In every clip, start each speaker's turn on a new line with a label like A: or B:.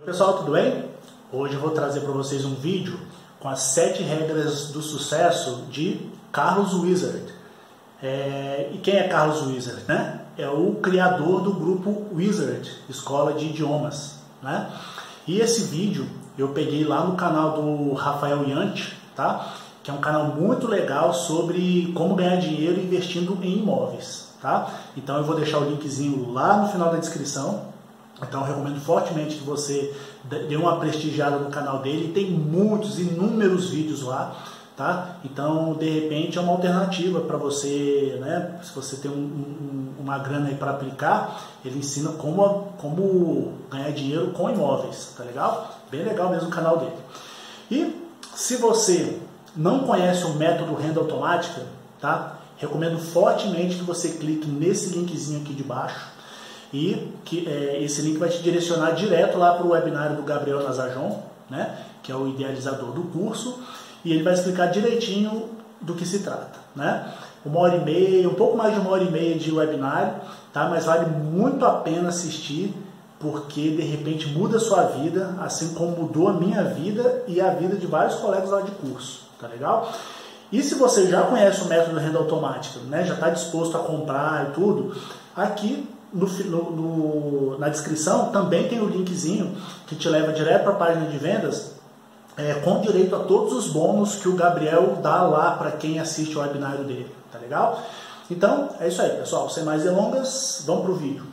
A: Pessoal, tudo bem? Hoje eu vou trazer para vocês um vídeo com as 7 regras do sucesso de Carlos Wizard. E quem é Carlos Wizard, né? É o criador do grupo Wizard, Escola de Idiomas, né? E esse vídeo eu peguei lá no canal do Rafael Yanti, tá? Que é um canal muito legal sobre como ganhar dinheiro investindo em imóveis, tá? Então eu vou deixar o linkzinho lá no final da descrição. Então eu recomendo fortemente que você dê uma prestigiada no canal dele. Tem muitos, inúmeros vídeos lá, tá? Então de repente é uma alternativa para você, né? Se você tem uma grana aí para aplicar, ele ensina como ganhar dinheiro com imóveis, tá legal? Bem legal mesmo o canal dele. E se você não conhece o método renda automática, tá? Recomendo fortemente que você clique nesse linkzinho aqui de baixo. E que esse link vai te direcionar direto lá para o webinário do Gabriel Nazajon, né, que é o idealizador do curso, e ele vai explicar direitinho do que se trata, né? 1h30, um pouco mais de 1h30 de webinário, tá? Mas vale muito a pena assistir, porque de repente muda a sua vida, assim como mudou a minha vida e a vida de vários colegas lá de curso, tá legal? E se você já conhece o método renda automática, né, já está disposto a comprar e tudo, aqui na descrição também tem o linkzinho que te leva direto para a página de vendas, com direito a todos os bônus que o Gabriel dá lá para quem assiste o webinário dele, tá legal? Então é isso aí, pessoal, sem mais delongas, vamos pro vídeo.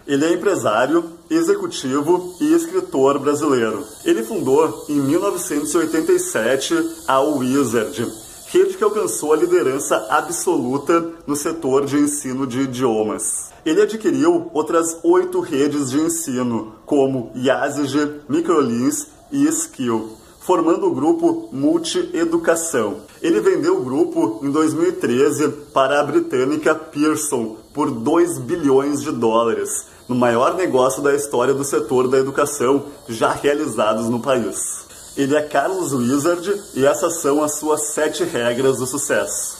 B: Ele é empresário, executivo e escritor brasileiro. Ele fundou em 1987 a Wizard, rede que alcançou a liderança absoluta no setor de ensino de idiomas. Ele adquiriu outras 8 redes de ensino, como Yazig, Microlins e Skill, formando o grupo Multi-Educação. Ele vendeu o grupo em 2013 para a britânica Pearson por 2 bilhões de dólares, no maior negócio da história do setor da educação já realizados no país. Ele é Carlos Wizard e essas são as suas 7 regras do sucesso.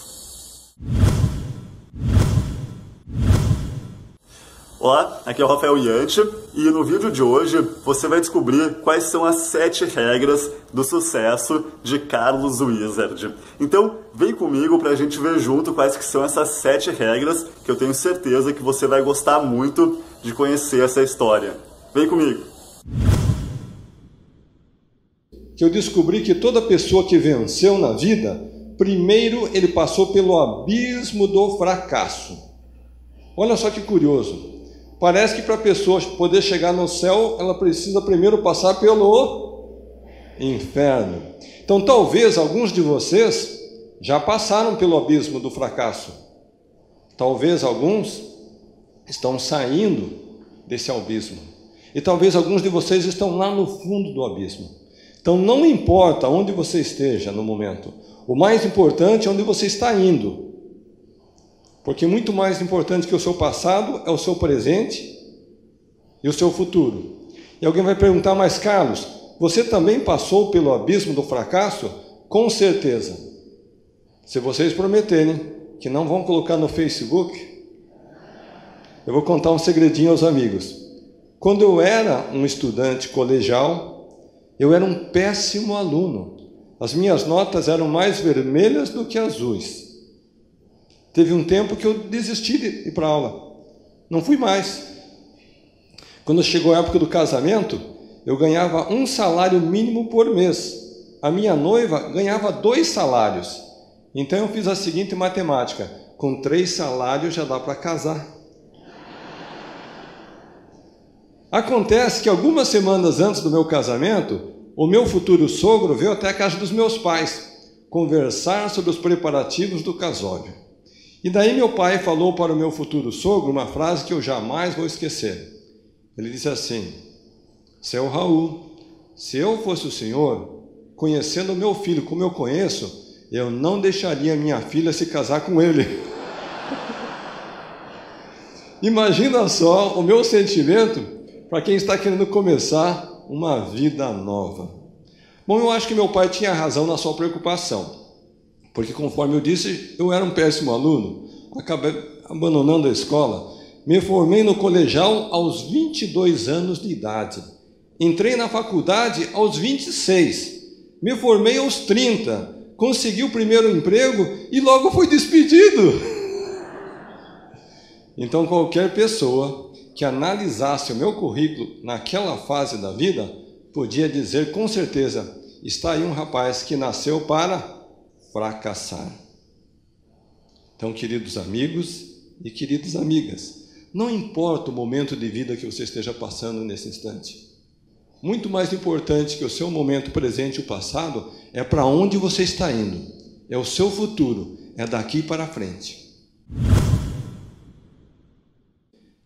B: Olá, aqui é o Rafael Yanti e no vídeo de hoje você vai descobrir quais são as 7 regras do sucesso de Carlos Wizard. Então vem comigo para a gente ver junto quais que são essas 7 regras, que eu tenho certeza que você vai gostar muito de conhecer essa história. Vem comigo!
C: Que eu descobri que toda pessoa que venceu na vida, primeiro ele passou pelo abismo do fracasso. Olha só que curioso. Parece que para a pessoa poder chegar no céu, ela precisa primeiro passar pelo inferno. Então talvez alguns de vocês já passaram pelo abismo do fracasso. Talvez alguns estão saindo desse abismo. E talvez alguns de vocês estão lá no fundo do abismo. Então não importa onde você esteja no momento, o mais importante é onde você está indo. Porque muito mais importante que o seu passado é o seu presente e o seu futuro. E alguém vai perguntar, mas Carlos, você também passou pelo abismo do fracasso? Com certeza. Se vocês prometerem que não vão colocar no Facebook, eu vou contar um segredinho aos amigos. Quando eu era um estudante colegial, eu era um péssimo aluno. As minhas notas eram mais vermelhas do que azuis. Teve um tempo que eu desisti de ir para a aula. Não fui mais. Quando chegou a época do casamento, eu ganhava 1 salário mínimo por mês. A minha noiva ganhava 2 salários. Então eu fiz a seguinte matemática. Com 3 salários já dá para casar. Acontece que algumas semanas antes do meu casamento, o meu futuro sogro veio até a casa dos meus pais conversar sobre os preparativos do casório. E daí meu pai falou para o meu futuro sogro uma frase que eu jamais vou esquecer. Ele disse assim: seu Raul, se eu fosse o senhor, conhecendo o meu filho como eu conheço, eu não deixaria minha filha se casar com ele. Imagina só o meu sentimento para quem está querendo começar uma vida nova. Bom, eu acho que meu pai tinha razão na sua preocupação, porque conforme eu disse, eu era um péssimo aluno, acabei abandonando a escola, Me formei no colegial aos 22 anos de idade. Entrei na faculdade aos 26. Me formei aos 30. Consegui o primeiro emprego e logo fui despedido. Então, qualquer pessoa que analisasse o meu currículo naquela fase da vida, podia dizer com certeza, está aí um rapaz que nasceu para fracassar. Então, queridos amigos e queridas amigas, não importa o momento de vida que você esteja passando nesse instante. Muito mais importante que o seu momento presente e o passado é para onde você está indo. É o seu futuro, é daqui para frente.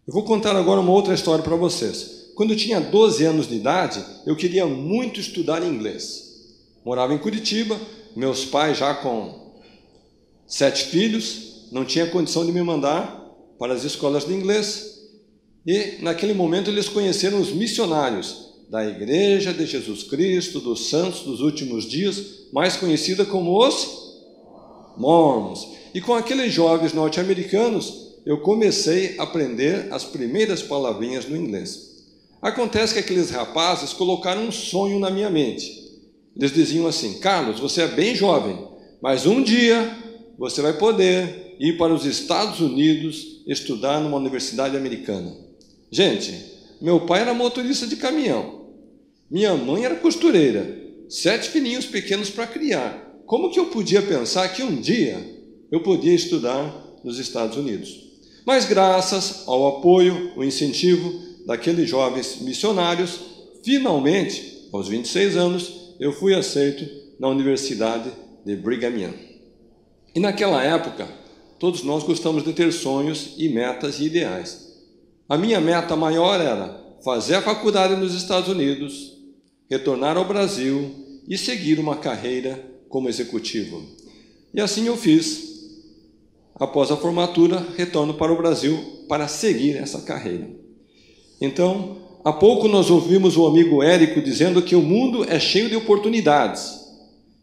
C: Eu vou contar agora uma outra história para vocês. Quando eu tinha 12 anos de idade, eu queria muito estudar inglês. Morava em Curitiba, meus pais já com 7 filhos, não tinha condição de me mandar para as escolas de inglês. E naquele momento eles conheceram os missionários da Igreja de Jesus Cristo, dos Santos dos Últimos Dias, mais conhecida como os Mormons. E com aqueles jovens norte-americanos, eu comecei a aprender as primeiras palavrinhas no inglês. Acontece que aqueles rapazes colocaram um sonho na minha mente. Eles diziam assim: Carlos, você é bem jovem, mas um dia você vai poder ir para os Estados Unidos estudar numa universidade americana. Gente, meu pai era motorista de caminhão. Minha mãe era costureira, 7 filhinhos pequenos para criar. Como que eu podia pensar que um dia eu podia estudar nos Estados Unidos? Mas graças ao apoio, o incentivo daqueles jovens missionários, finalmente, aos 26 anos, eu fui aceito na Universidade de Brigham Young. E naquela época, todos nós gostamos de ter sonhos e metas e ideais. A minha meta maior era fazer a faculdade nos Estados Unidos, retornar ao Brasil e seguir uma carreira como executivo. E assim eu fiz. Após a formatura, retorno para o Brasil para seguir essa carreira. Então, há pouco nós ouvimos o amigo Érico dizendo que o mundo é cheio de oportunidades,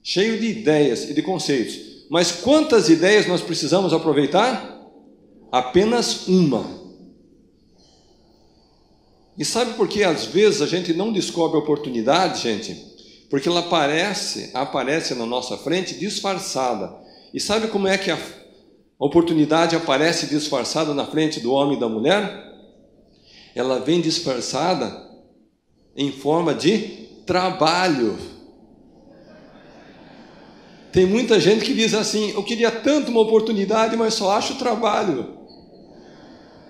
C: cheio de ideias e de conceitos. Mas quantas ideias nós precisamos aproveitar? Apenas uma. E sabe por que às vezes a gente não descobre a oportunidade, gente? Porque ela aparece na nossa frente disfarçada. E sabe como é que a oportunidade aparece disfarçada na frente do homem e da mulher? Ela vem disfarçada em forma de trabalho. Tem muita gente que diz assim: eu queria tanto uma oportunidade, mas só acho trabalho.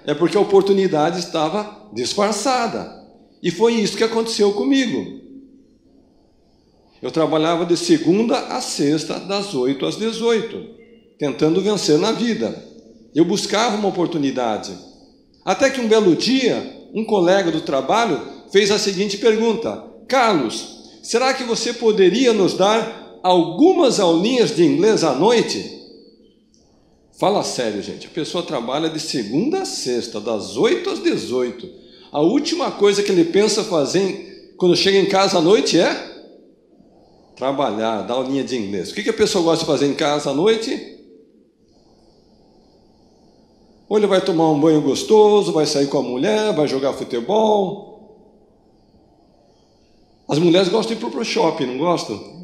C: É porque a oportunidade estava disfarçada. E foi isso que aconteceu comigo. Eu trabalhava de segunda a sexta, das 8 às 18, tentando vencer na vida. Eu buscava uma oportunidade. Até que um belo dia, um colega do trabalho fez a seguinte pergunta: Carlos, será que você poderia nos dar algumas aulinhas de inglês à noite? Fala sério, gente. A pessoa trabalha de segunda a sexta, das 8 às 18. A última coisa que ele pensa fazer quando chega em casa à noite é trabalhar, dar aulinha de inglês. O que a pessoa gosta de fazer em casa à noite? Ou ele vai tomar um banho gostoso, vai sair com a mulher, vai jogar futebol. As mulheres gostam de ir para o shopping, não gostam?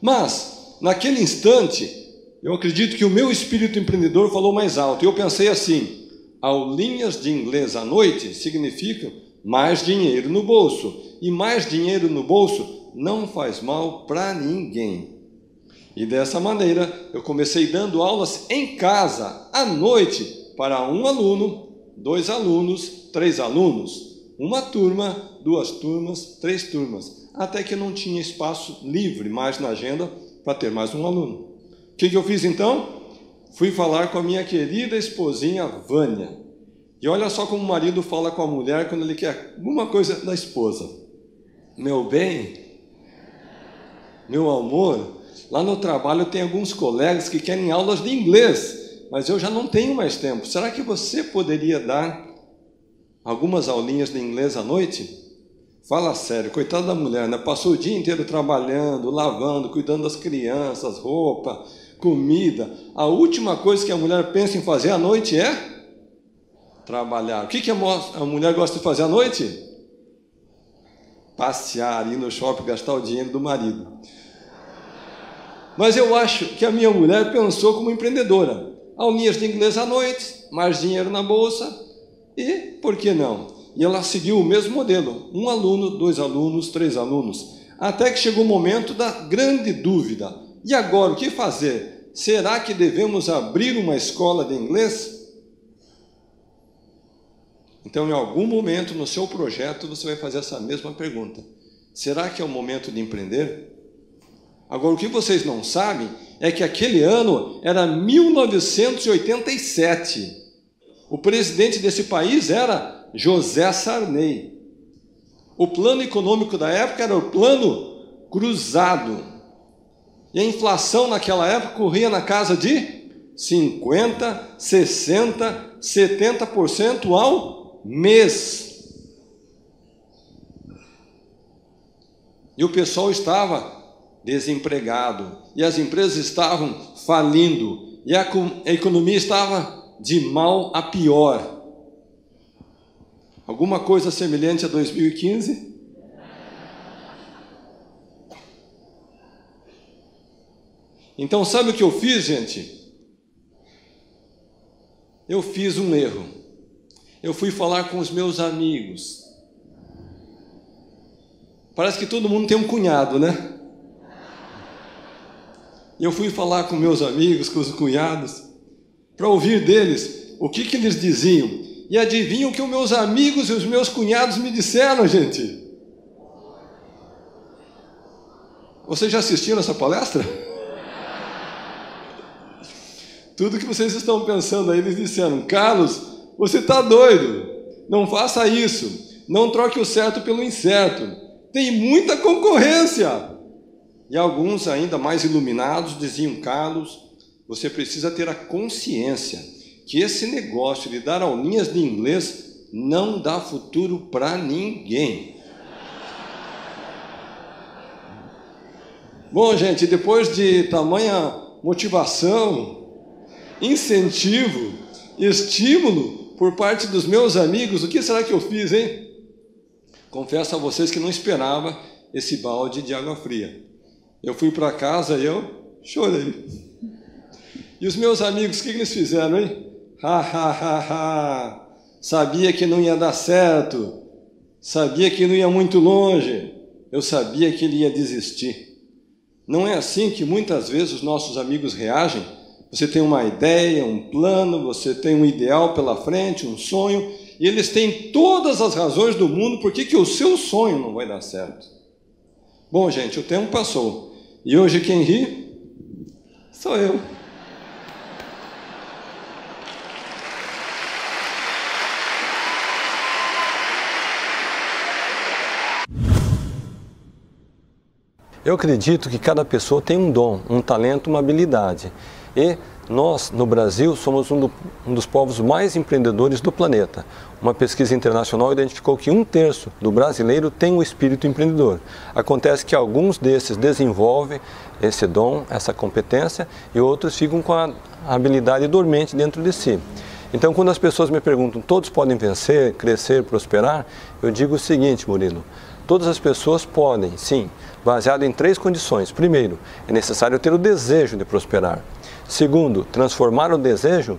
C: Mas, naquele instante, eu acredito que o meu espírito empreendedor falou mais alto. E eu pensei assim: aulinhas de inglês à noite significam mais dinheiro no bolso. E mais dinheiro no bolso não faz mal para ninguém. E dessa maneira, eu comecei dando aulas em casa, à noite, para 1 aluno, 2 alunos, 3 alunos, 1 turma, 2 turmas, 3 turmas, até que eu não tinha espaço livre mais na agenda para ter mais um aluno. O que eu fiz então? Fui falar com a minha querida esposinha Vânia. E olha só como o marido fala com a mulher quando ele quer alguma coisa da esposa. Meu bem, meu amor, lá no trabalho tem alguns colegas que querem aulas de inglês, mas eu já não tenho mais tempo. Será que você poderia dar algumas aulinhas de inglês à noite? Fala sério, coitada da mulher, né? Passou o dia inteiro trabalhando, lavando, cuidando das crianças, roupa, comida. A última coisa que a mulher pensa em fazer à noite é Trabalhar. O que a mulher gosta de fazer à noite? Passear, ir no shopping, gastar o dinheiro do marido. Mas eu acho que a minha mulher pensou como empreendedora. Aulinhas de inglês à noite, mais dinheiro na bolsa e, por que não? E ela seguiu o mesmo modelo. 1 aluno, 2 alunos, 3 alunos. Até que chegou o momento da grande dúvida. E agora, o que fazer? Será que devemos abrir uma escola de inglês? Então, em algum momento no seu projeto, você vai fazer essa mesma pergunta. Será que é o momento de empreender? Agora, o que vocês não sabem é que aquele ano era 1987. O presidente desse país era José Sarney. O plano econômico da época era o plano cruzado. E a inflação naquela época corria na casa de 50%, 60%, 70% ao mês. E o pessoal estava desempregado, e as empresas estavam falindo, e a economia estava de mal a pior. Alguma coisa semelhante a 2015? Então, sabe o que eu fiz, gente? Eu fiz um erro. Eu fui falar com os meus amigos. Parece que todo mundo tem um cunhado, né? E eu fui falar com meus amigos, com os cunhados, para ouvir deles o que eles diziam. E adivinham o que os meus amigos e os meus cunhados me disseram, gente? Vocês já assistiram essa palestra? Tudo que vocês estão pensando aí, eles disseram: Carlos, você está doido, não faça isso, não troque o certo pelo incerto, tem muita concorrência. E alguns ainda mais iluminados diziam: Carlos, você precisa ter a consciência que esse negócio de dar aulinhas de inglês não dá futuro para ninguém. Bom, gente, depois de tamanha motivação, incentivo, estímulo por parte dos meus amigos, o que será que eu fiz, hein? Confesso a vocês que não esperava esse balde de água fria. Eu fui para casa e eu chorei. E os meus amigos, o que eles fizeram, hein? Sabia que não ia dar certo, sabia que não ia muito longe, eu sabia que ele ia desistir. Não é assim que muitas vezes os nossos amigos reagem? Você tem uma ideia, um plano, você tem um ideal pela frente, um sonho, e eles têm todas as razões do mundo por que o seu sonho não vai dar certo. Bom, gente, o tempo passou, e hoje quem ri sou eu. Eu acredito que cada pessoa tem um dom, um talento, uma habilidade. E nós, no Brasil, somos um dos povos mais empreendedores do planeta. Uma pesquisa internacional identificou que 1/3 do brasileiro tem um espírito empreendedor. Acontece que alguns desses desenvolvem esse dom, essa competência, e outros ficam com a habilidade dormente dentro de si. Então, quando as pessoas me perguntam, todos podem vencer, crescer, prosperar, eu digo o seguinte, Murilo: todas as pessoas podem, sim, baseado em 3 condições. Primeiro, é necessário ter o desejo de prosperar. Segundo, transformar o desejo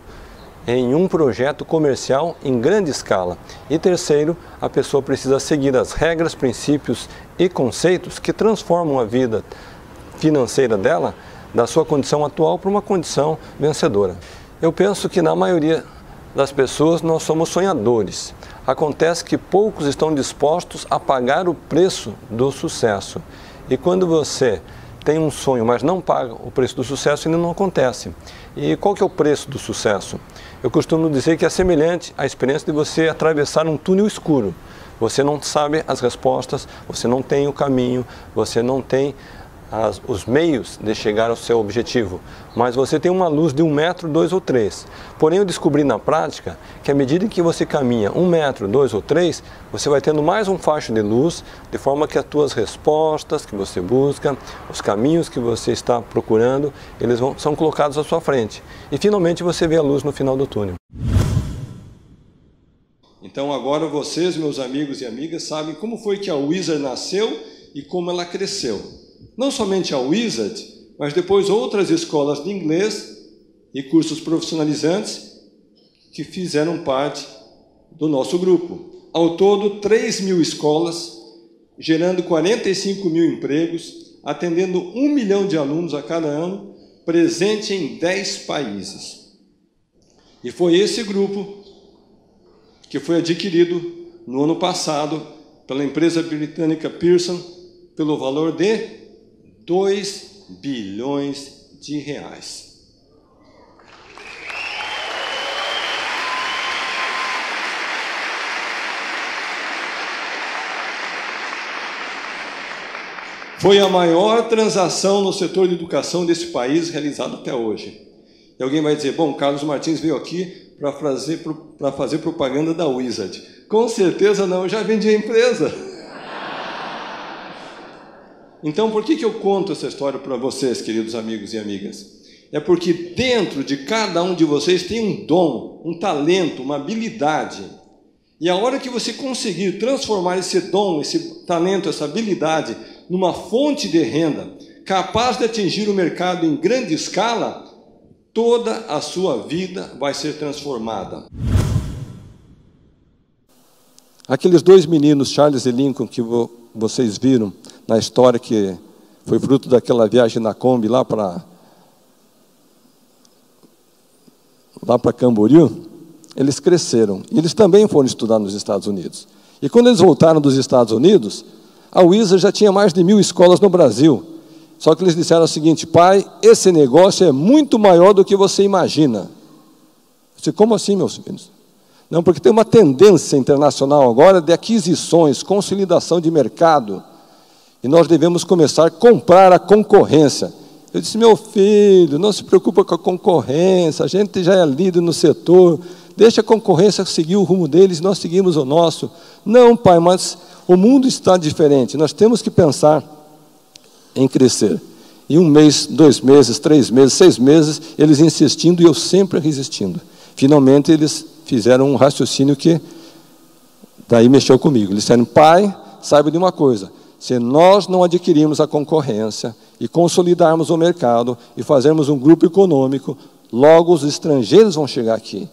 C: em um projeto comercial em grande escala. E terceiro, a pessoa precisa seguir as regras, princípios e conceitos que transformam a vida financeira dela, da sua condição atual para uma condição vencedora. Eu penso que na maioria das pessoas nós somos sonhadores. Acontece que poucos estão dispostos a pagar o preço do sucesso. E quando você tem um sonho, mas não paga o preço do sucesso, ele não acontece. E qual que é o preço do sucesso? Eu costumo dizer que é semelhante à experiência de você atravessar um túnel escuro. Você não sabe as respostas, você não tem o caminho, você não tem os meios de chegar ao seu objetivo, mas você tem uma luz de 1 metro, 2 ou 3. Porém, eu descobri na prática que à medida em que você caminha 1 metro, 2 ou 3, você vai tendo mais um facho de luz, de forma que as tuas respostas que você busca, os caminhos que você está procurando, eles são colocados à sua frente. E finalmente você vê a luz no final do túnel. Então agora vocês, meus amigos e amigas, sabem como foi que a Wizard nasceu e como ela cresceu. Não somente a Wizard, mas depois outras escolas de inglês e cursos profissionalizantes que fizeram parte do nosso grupo. Ao todo, 3.000 escolas, gerando 45.000 empregos, atendendo 1 milhão de alunos a cada ano, presente em 10 países. E foi esse grupo que foi adquirido no ano passado pela empresa britânica Pearson pelo valor de 2 bilhões de reais. Foi a maior transação no setor de educação desse país realizada até hoje. E alguém vai dizer, bom, Carlos Martins veio aqui para fazer propaganda da Wizard. Com certeza não, eu já vendi a empresa. Então, por que eu conto essa história para vocês, queridos amigos e amigas? É porque dentro de cada um de vocês tem um dom, um talento, uma habilidade. E a hora que você conseguir transformar esse dom, esse talento, essa habilidade numa fonte de renda capaz de atingir o mercado em grande escala, toda a sua vida vai ser transformada. Aqueles 2 meninos, Charles e Lincoln, que vocês viram na história, que foi fruto daquela viagem na Kombi lá para Camboriú, eles cresceram. E eles também foram estudar nos Estados Unidos. E quando eles voltaram dos Estados Unidos, a Wizard já tinha mais de 1.000 escolas no Brasil. Só que eles disseram o seguinte, pai, esse negócio é muito maior do que você imagina. Eu disse, como assim, meus filhos? Não, porque tem uma tendência internacional agora de aquisições, consolidação de mercado. E nós devemos começar a comprar a concorrência. Eu disse, meu filho, não se preocupa com a concorrência, a gente já é líder no setor, deixa a concorrência seguir o rumo deles, nós seguimos o nosso. Não, pai, mas o mundo está diferente, nós temos que pensar em crescer. E 1 mês, 2 meses, 3 meses, 6 meses, eles insistindo e eu sempre resistindo. Finalmente, eles fizeram um raciocínio que daí mexeu comigo. Eles disseram, pai, saiba de uma coisa, se nós não adquirirmos a concorrência e consolidarmos o mercado e fazermos um grupo econômico, logo os estrangeiros vão chegar aqui,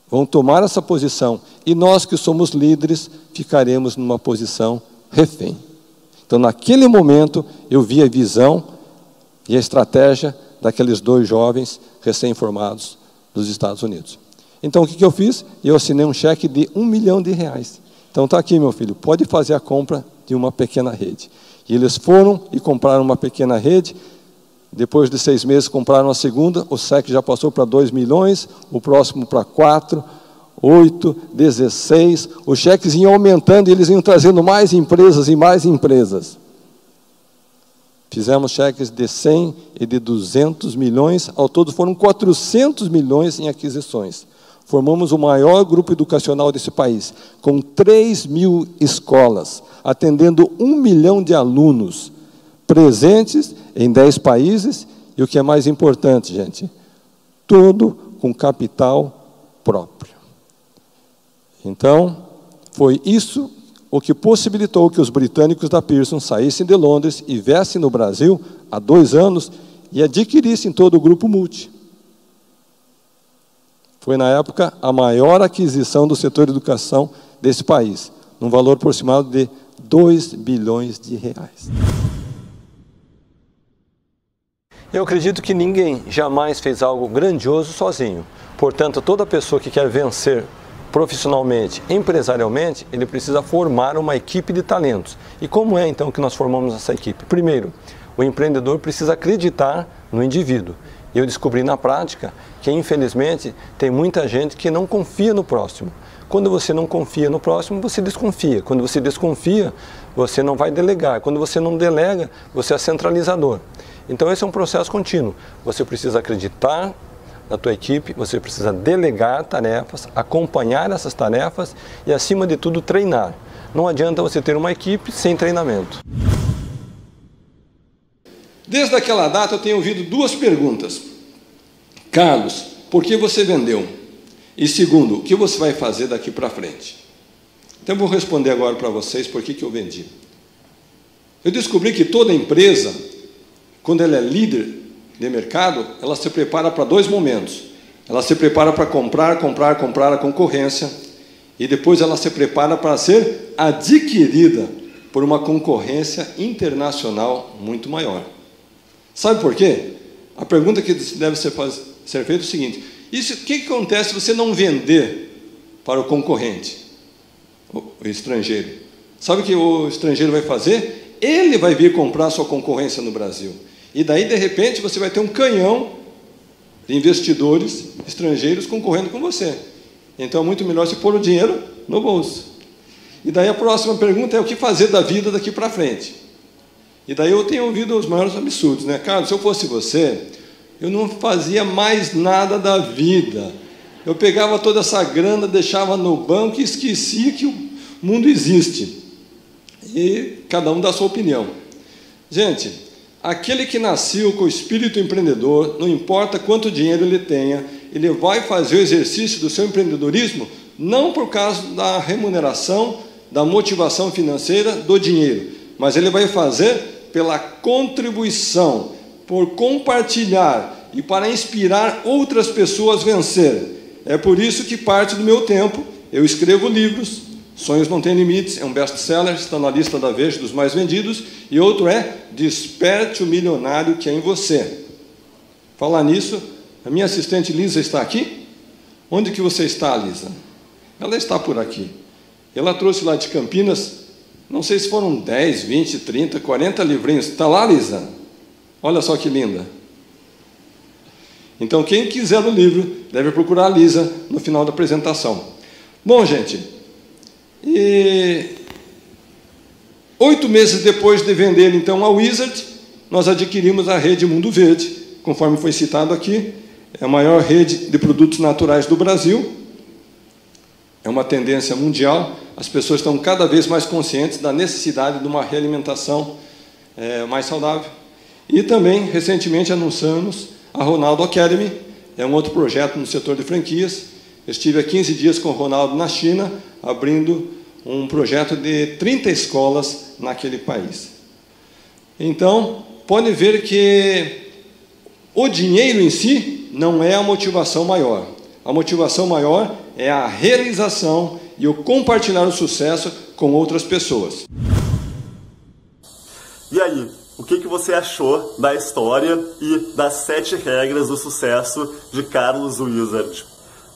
C: vão tomar essa posição, e nós que somos líderes ficaremos numa posição refém. Então, naquele momento, eu vi a visão e a estratégia daqueles 2 jovens recém-formados dos Estados Unidos. Então, o que eu fiz? Eu assinei um cheque de R$1 milhão. Então, está aqui, meu filho, pode fazer a compra de uma pequena rede. E eles foram e compraram uma pequena rede. Depois de 6 meses, compraram a segunda, o cheque já passou para 2 milhões, o próximo para 4, 8, 16, os cheques iam aumentando e eles iam trazendo mais empresas e mais empresas. Fizemos cheques de 100 e de 200 milhões, ao todo foram 400 milhões em aquisições. Formamos o maior grupo educacional desse país, com 3.000 escolas, atendendo 1 milhão de alunos, presentes em 10 países, e o que é mais importante, gente, tudo com capital próprio. Então, foi isso o que possibilitou que os britânicos da Pearson saíssem de Londres e viessem no Brasil há 2 anos e adquirissem todo o grupo Multi. Foi, na época, a maior aquisição do setor de educação desse país, num valor aproximado de 2 bilhões de reais. Eu acredito que ninguém jamais fez algo grandioso sozinho. Portanto, toda pessoa que quer vencer profissionalmente, empresarialmente, ele precisa formar uma equipe de talentos. E como é, então, que nós formamos essa equipe? Primeiro, o empreendedor precisa acreditar no indivíduo. Eu descobri na prática que, infelizmente, tem muita gente que não confia no próximo. Quando você não confia no próximo, você desconfia. Quando você desconfia, você não vai delegar. Quando você não delega, você é centralizador. Então, esse é um processo contínuo. Você precisa acreditar na tua equipe, você precisa delegar tarefas, acompanhar essas tarefas e, acima de tudo, treinar. Não adianta você ter uma equipe sem treinamento. Desde aquela data eu tenho ouvido 2 perguntas. Carlos, por que você vendeu? E segundo, o que você vai fazer daqui para frente? Então eu vou responder agora para vocês por que eu vendi. Eu descobri que toda empresa, quando ela é líder de mercado, ela se prepara para dois momentos. Ela se prepara para comprar a concorrência, e depois ela se prepara para ser adquirida por uma concorrência internacional muito maior. Sabe por quê? A pergunta que deve ser feita é o seguinte: o que acontece se você não vender para o concorrente, o estrangeiro? Sabe o que o estrangeiro vai fazer? Ele vai vir comprar a sua concorrência no Brasil. E daí, de repente, você vai ter um canhão de investidores estrangeiros concorrendo com você. Então, é muito melhor você pôr o dinheiro no bolso. E daí a próxima pergunta é: o que fazer da vida daqui para frente? E daí eu tenho ouvido os maiores absurdos, né? Cara, se eu fosse você, eu não fazia mais nada da vida. Eu pegava toda essa grana, deixava no banco e esquecia que o mundo existe. E cada um dá a sua opinião. Gente, aquele que nasceu com o espírito empreendedor, não importa quanto dinheiro ele tenha, ele vai fazer o exercício do seu empreendedorismo não por causa da remuneração, da motivação financeira, do dinheiro, mas ele vai fazer pela contribuição, por compartilhar e para inspirar outras pessoas a vencer. É por isso que parte do meu tempo eu escrevo livros. Sonhos Não Têm Limites é um best-seller, está na lista da Veja dos mais vendidos, e outro é Desperte o Milionário que é em Você. Falar nisso, a minha assistente Lisa está aqui. Onde que você está, Lisa? Ela está por aqui. Ela trouxe lá de Campinas, não sei se foram 10, 20, 30, 40 livrinhos. Está lá, Lisa? Olha só que linda. Então, quem quiser o livro, deve procurar a Lisa no final da apresentação. Bom, gente, e 8 meses depois de vender, então, a Wizard, nós adquirimos a rede Mundo Verde, conforme foi citado aqui. É a maior rede de produtos naturais do Brasil. É uma tendência mundial. As pessoas estão cada vez mais conscientes da necessidade de uma realimentação mais saudável. E também, recentemente, anunciamos a Ronaldo Academy. É um outro projeto no setor de franquias. Eu estive há 15 dias com o Ronaldo na China, abrindo um projeto de 30 escolas naquele país. Então, pode ver que o dinheiro em si não é a motivação maior. A motivação maior é a realização e o compartilhar o sucesso com outras pessoas.
B: E aí, o que você achou da história e das 7 regras do sucesso de Carlos Wizard?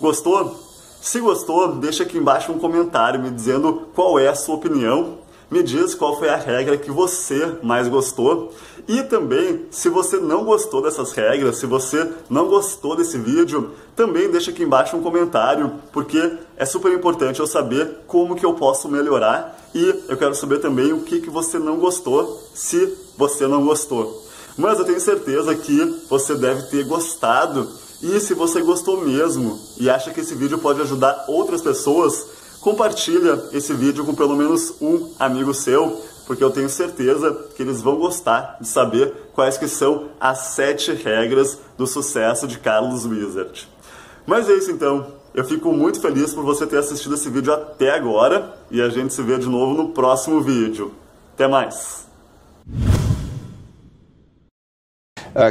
B: Gostou? Se gostou, deixa aqui embaixo um comentário me dizendo qual é a sua opinião. Me diz qual foi a regra que você mais gostou. E também, se você não gostou dessas regras, se você não gostou desse vídeo, também deixa aqui embaixo um comentário, porque é super importante eu saber como que eu posso melhorar. E eu quero saber também o que você não gostou, se você não gostou. Mas eu tenho certeza que você deve ter gostado. E se você gostou mesmo e acha que esse vídeo pode ajudar outras pessoas, compartilha esse vídeo com pelo menos um amigo seu, porque eu tenho certeza que eles vão gostar de saber quais que são as 7 regras do sucesso de Carlos Wizard. Mas é isso então, eu fico muito feliz por você ter assistido esse vídeo até agora e a gente se vê de novo no próximo vídeo. Até mais!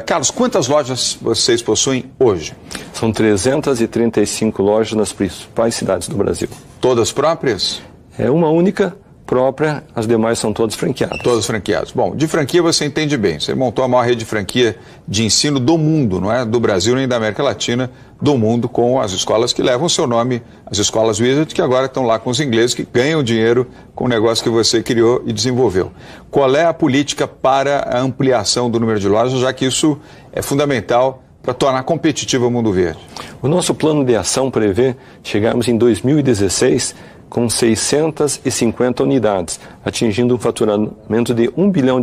D: Carlos, quantas lojas vocês possuem hoje?
E: São 335 lojas nas principais cidades do Brasil.
D: Todas próprias?
E: É uma única própria, as demais são todas franqueadas.
D: Todas franqueadas. Bom, de franquia você entende bem. Você montou a maior rede de franquia de ensino do mundo, não é? Do Brasil nem da América Latina, do mundo, com as escolas que levam o seu nome, as escolas Wizard, que agora estão lá com os ingleses, que ganham dinheiro com o negócio que você criou e desenvolveu. Qual é a política para a ampliação do número de lojas, já que isso é fundamental para tornar competitivo o Mundo Verde?
E: O nosso plano de ação prevê chegarmos em 2016 com 650 unidades, atingindo um faturamento de R$1 bilhão.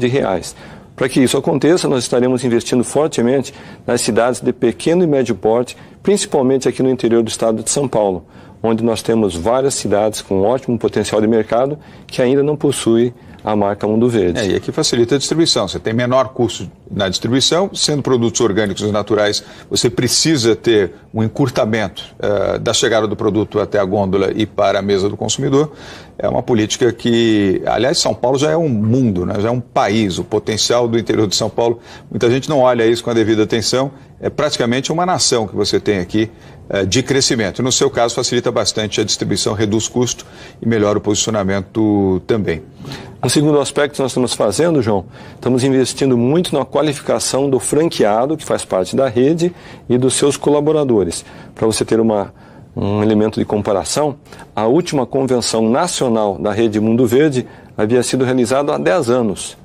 E: Para que isso aconteça, nós estaremos investindo fortemente nas cidades de pequeno e médio porte, principalmente aqui no interior do estado de São Paulo, onde nós temos várias cidades com ótimo potencial de mercado que ainda não possuem a marca Mundo Verde.
D: E aqui facilita a distribuição. Você tem menor custo na distribuição, sendo produtos orgânicos e naturais, você precisa ter um encurtamento da chegada do produto até a gôndola e para a mesa do consumidor. É uma política que, aliás, São Paulo já é um mundo, né? Já é um país. O potencial do interior de São Paulo, muita gente não olha isso com a devida atenção. É praticamente uma nação que você tem aqui de crescimento. No seu caso, facilita bastante a distribuição, reduz custo e melhora o posicionamento também.
E: Um segundo aspecto que nós estamos fazendo, João, estamos investindo muito na qualificação do franqueado, que faz parte da rede, e dos seus colaboradores. Para você ter um elemento de comparação, a última convenção nacional da rede Mundo Verde havia sido realizada há 10 anos.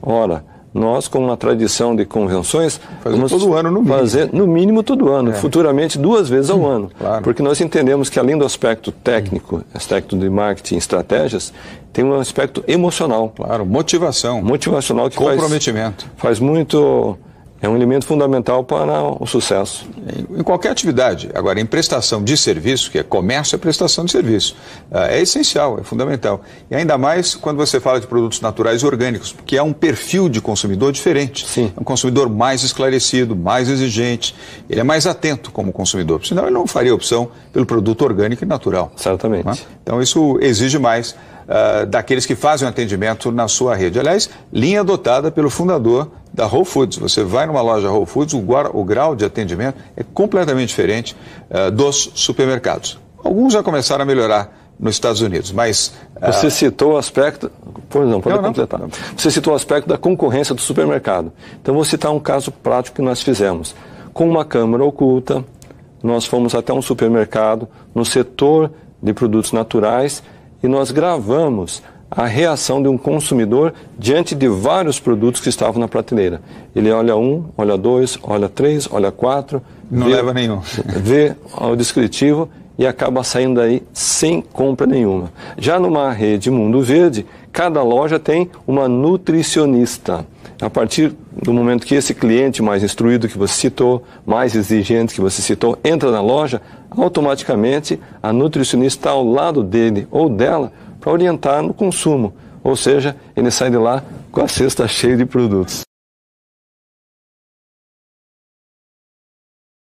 E: Ora, nós, com uma tradição de convenções, vamos
D: todo ano, no mínimo.
E: Fazer no mínimo todo ano, futuramente 2 vezes ao ano.
D: Claro.
E: Porque nós entendemos que, além do aspecto técnico, aspecto de marketing e estratégias, tem um aspecto emocional.
D: Claro, motivação.
E: Motivacional que
D: comprometimento.
E: Faz muito... É um elemento fundamental para o sucesso.
D: Em qualquer atividade. Agora, em prestação de serviço, que é comércio, é prestação de serviço. É essencial, é fundamental. E ainda mais quando você fala de produtos naturais e orgânicos, porque é um perfil de consumidor diferente.
E: Sim.
D: É um consumidor mais esclarecido, mais exigente. Ele é mais atento como consumidor. Senão ele não faria opção pelo produto orgânico e natural.
E: Certamente.
D: Né? Então isso exige mais daqueles que fazem o atendimento na sua rede. Aliás, linha adotada pelo fundador da Whole Foods. Você vai numa loja Whole Foods, o grau de atendimento é completamente diferente dos supermercados. Alguns já começaram a melhorar nos Estados Unidos, mas...
E: Você citou o aspecto... Pode completar. Não. Você citou o aspecto da concorrência do supermercado. Então, vou citar um caso prático que nós fizemos. Com uma câmera oculta, nós fomos até um supermercado no setor de produtos naturais e nós gravamos a reação de um consumidor diante de vários produtos que estavam na prateleira. Ele olha 1, olha 2, olha 3, olha 4...
D: Não leva nenhum.
E: Vê o descritivo e acaba saindo daí sem compra nenhuma. Já numa rede Mundo Verde, cada loja tem uma nutricionista. A partir do momento que esse cliente mais instruído que você citou, mais exigente que você citou, entra na loja, automaticamente a nutricionista está ao lado dele ou dela para orientar no consumo. Ou seja, ele sai de lá com a cesta cheia de produtos.